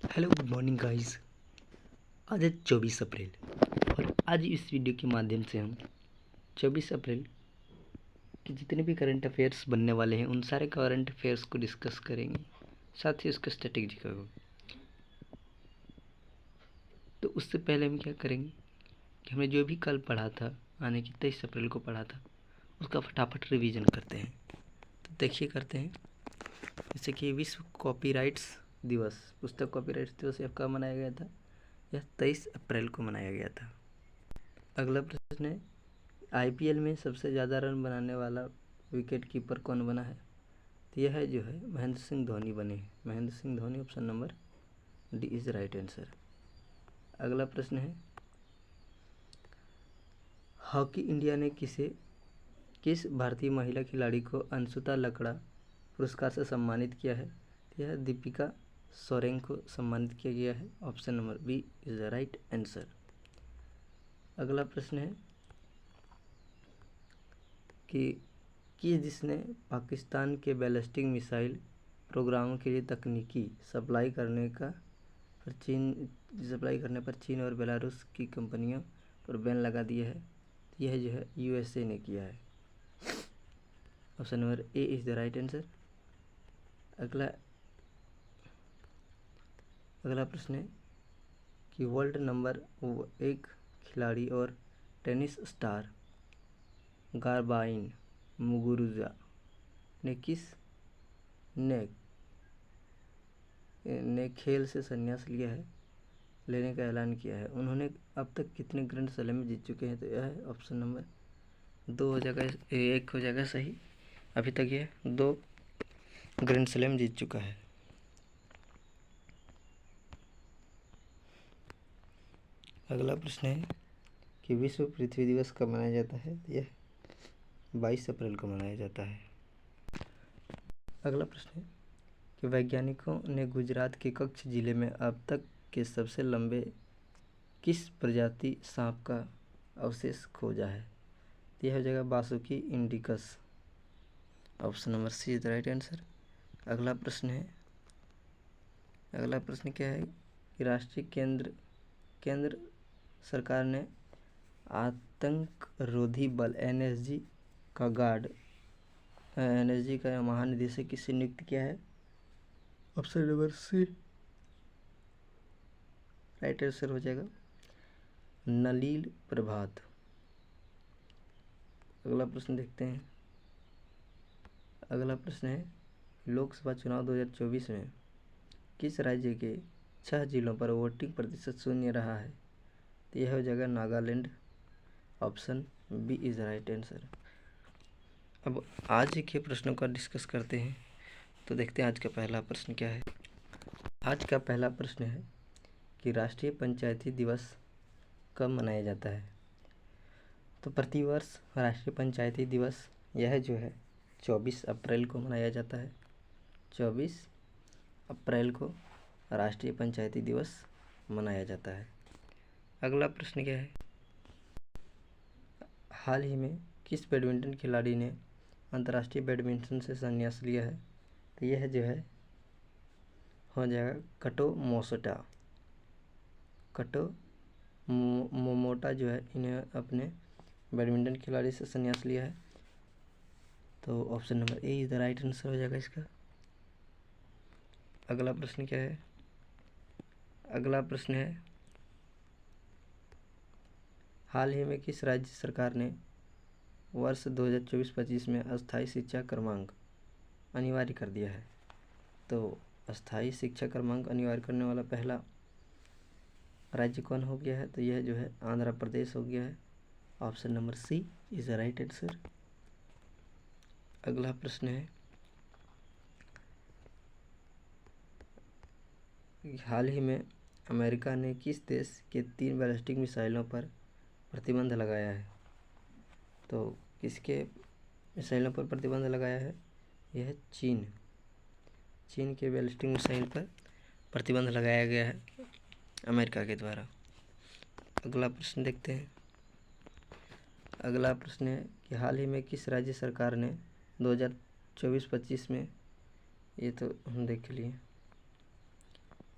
Hello good morning guys. आज है 24 अप्रैल और आज इस वीडियो के माध्यम से हम 24 अप्रैल के जितने भी करंट अफेयर्स बनने वाले हैं उन सारे करंट अफेयर्स को डिस्कस करेंगे, साथ ही उसका स्ट्रेटेजी का। तो उससे पहले हम क्या करेंगे कि हमने जो भी कल पढ़ा था, यानी कि 23 अप्रैल को पढ़ा था, उसका फटाफट रिवीजन करते हैं। तो देखिए करते हैं। जैसे कि विश्व कॉपीराइट्स दिवस, पुस्तक कॉपीराइट्स दिवस यह कब मनाया गया था? यह 23 अप्रैल को मनाया गया था। अगला प्रश्न है, आईपीएल में सबसे ज़्यादा रन बनाने वाला विकेट कीपर कौन बना है? तो यह जो है महेंद्र सिंह धोनी बने हैं। Mahendra Singh Dhoni, option number D is right answer. अगला प्रश्न है, हॉकी इंडिया ने किस भारतीय महिला खिलाड़ी को अंशुता लकड़ा पुरस्कार से सम्मानित किया है? तो यह दीपिका सोरेंग को सम्मानित किया गया है। Option number B is the right answer. अगला प्रश्न है कि किस देश ने पाकिस्तान के बैलिस्टिक मिसाइल प्रोग्राम के लिए तकनीकी सप्लाई करने पर चीन और बेलारूस की कंपनियों पर बैन लगा दिया है? यह जो है यूएसए ने किया है। Option number A is the right answer. अगला प्रश्न है कि वर्ल्ड नंबर 1 खिलाड़ी और टेनिस स्टार गार्बाइन मुगुरुजा ने खेल से संन्यास लेने का ऐलान किया है। उन्होंने अब तक कितने ग्रैंड स्लैम जीत चुके हैं? तो यह है ऑप्शन नंबर 2 हो जाएगा, 1 हो जाएगा सही। अभी तक यह 2 ग्रैंड स्लैम जीत चुका है। अगला प्रश्न है कि विश्व पृथ्वी दिवस कब मनाया जाता है? यह 22 अप्रैल को मनाया जाता है। अगला प्रश्न है कि वैज्ञानिकों ने गुजरात के कच्छ जिले में अब तक के सबसे लंबे किस प्रजाति सांप का अवशेष खोजा है? यह हो जाएगा Vasuki indicus. Option number C is the right answer. अगला प्रश्न क्या है कि राष्ट्रीय केंद्र सरकार ने आतंकरोधी बल एनएसजी का महानिदेशक किससे नियुक्त किया है? Option number C right answer हो जाएगा नलील प्रभात। अगला प्रश्न देखते हैं। अगला प्रश्न है, लोकसभा चुनाव 2024 में किस राज्य के 6 जिलों पर वोटिंग प्रतिशत शून्य रहा है? तो यह हो जाएगा Nagaland. Option B is right answer. अब आज के प्रश्नों का डिस्कस करते हैं। तो देखते हैं आज का पहला प्रश्न क्या है। आज का पहला प्रश्न है कि राष्ट्रीय पंचायती दिवस कब मनाया जाता है? तो प्रतिवर्ष राष्ट्रीय पंचायती दिवस यह जो है 24 अप्रैल को मनाया जाता है। 24 अप्रैल को राष्ट्रीय पंचायती दिवस मनाया जाता है। अगला प्रश्न क्या है, हाल ही में किस बैडमिंटन खिलाड़ी ने अंतर्राष्ट्रीय बैडमिंटन से संन्यास लिया है? तो यह जो है हो जाएगा कटो मोमोटा जो है इन्हें अपने बैडमिंटन खिलाड़ी से संन्यास लिया है। तो option number A is the right answer हो जाएगा इसका। अगला प्रश्न क्या है, अगला प्रश्न है, हाल ही में किस राज्य सरकार ने वर्ष 2024-25 में अस्थायी शिक्षा क्रमांक अनिवार्य कर दिया है? तो अस्थायी शिक्षा क्रमांक अनिवार्य करने वाला पहला राज्य कौन हो गया है? तो यह जो है आंध्र प्रदेश हो गया है। Option number C is the right answer. अगला प्रश्न है, हाल ही में अमेरिका ने किस देश के 3 बैलिस्टिक मिसाइलों पर प्रतिबंध लगाया है? तो किसके मिसाइलों पर प्रतिबंध लगाया है? यह है चीन के बैलिस्टिक मिसाइल पर प्रतिबंध लगाया गया है अमेरिका के द्वारा। अगला प्रश्न देखते हैं। अगला प्रश्न है कि हाल ही में किस राज्य सरकार ने 2024-25 में, ये तो हम देख लिए,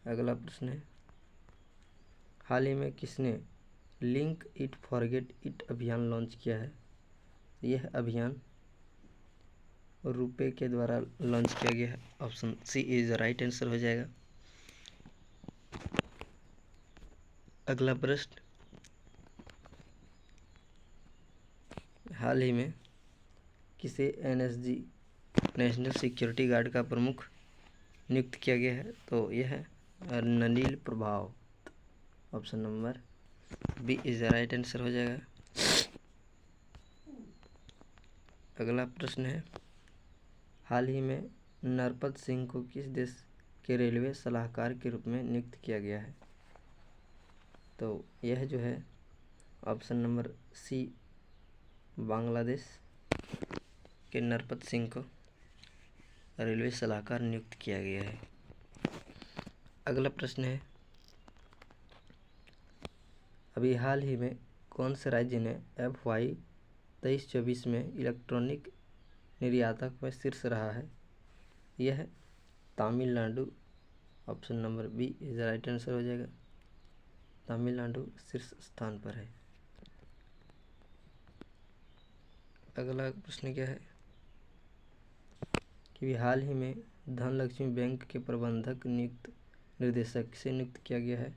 अगला प्रश्न है, हाल ही में किसने लिंक इट फॉरगेट इट अभियान लॉन्च किया है? यह अभियान रुपे के द्वारा लॉन्च किया गया है। Option C is right answer हो जाएगा। अगला प्रश्न, हाल ही में किसे एनएसजी नेशनल सिक्योरिटी गार्ड का प्रमुख नियुक्त किया गया है? तो यह है Nalini Prabhav. Option number B is right answer हो जाएगा। अगला प्रश्न है, हाल ही में नरपत सिंह को किस देश के रेलवे सलाहकार के रूप में नियुक्त किया गया है? तो यह जो है ऑप्शन नंबर सी, बांग्लादेश के नरपत सिंह को रेलवे सलाहकार नियुक्त किया गया है। अगला प्रश्न है, अभी हाल ही में कौन से राज्य ने FY 23-24 में इलेक्ट्रॉनिक निर्यातक में शीर्ष रहा है? यह है Tamil Nadu. Option number B is right answer हो जाएगा। तमिलनाडु शीर्ष स्थान पर है। अगला प्रश्न क्या है कि हाल ही में धनलक्ष्मी बैंक के प्रबंधक निर्देशक से नियुक्त किया गया है?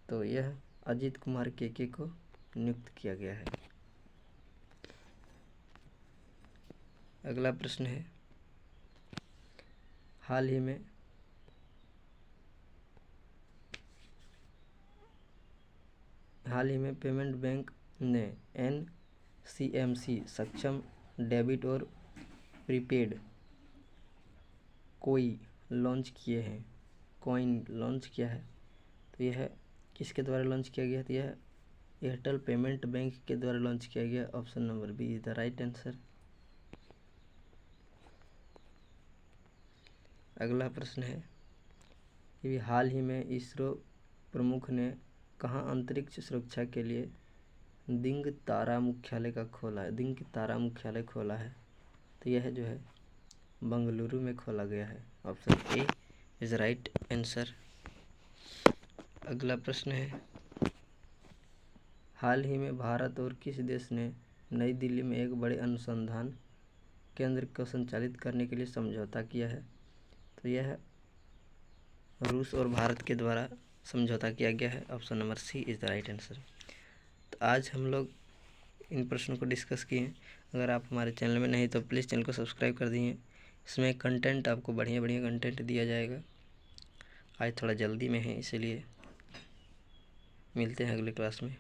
तो यह अजीत कुमार केके को नियुक्त किया गया है। अगला प्रश्न है, हाल ही में पेमेंट बैंक ने NCMC सक्षम डेबिट और प्रीपेड कॉइन लॉन्च किया है। तो यह किसके द्वारा लॉन्च किया गया? तो यह एयरटेल पेमेंट बैंक के द्वारा लॉन्च किया गया। Option number B is the right answer. अगला प्रश्न है कि हाल ही में इसरो प्रमुख ने कहाँ अंतरिक्ष सुरक्षा के लिए दिंग तारा मुख्यालय खोला है? तो यह जो है बंगलुरु में खोला गया है। Option A is right answer. अगला प्रश्न है, हाल ही में भारत और किस देश ने नई दिल्ली में एक बड़े अनुसंधान केंद्र को संचालित करने के लिए समझौता किया है? तो यह रूस और भारत के द्वारा समझौता किया गया है। Option number C is the right answer. तो आज हम लोग इन प्रश्नों को डिस्कस किए। अगर आप हमारे चैनल में नहीं तो प्लीज़ चैनल को सब्सक्राइब कर दीजिए। इसमें कंटेंट आपको बढ़िया कंटेंट दिया जाएगा। आज थोड़ा जल्दी में है, इसलिए मिलते हैं अगले क्लास में।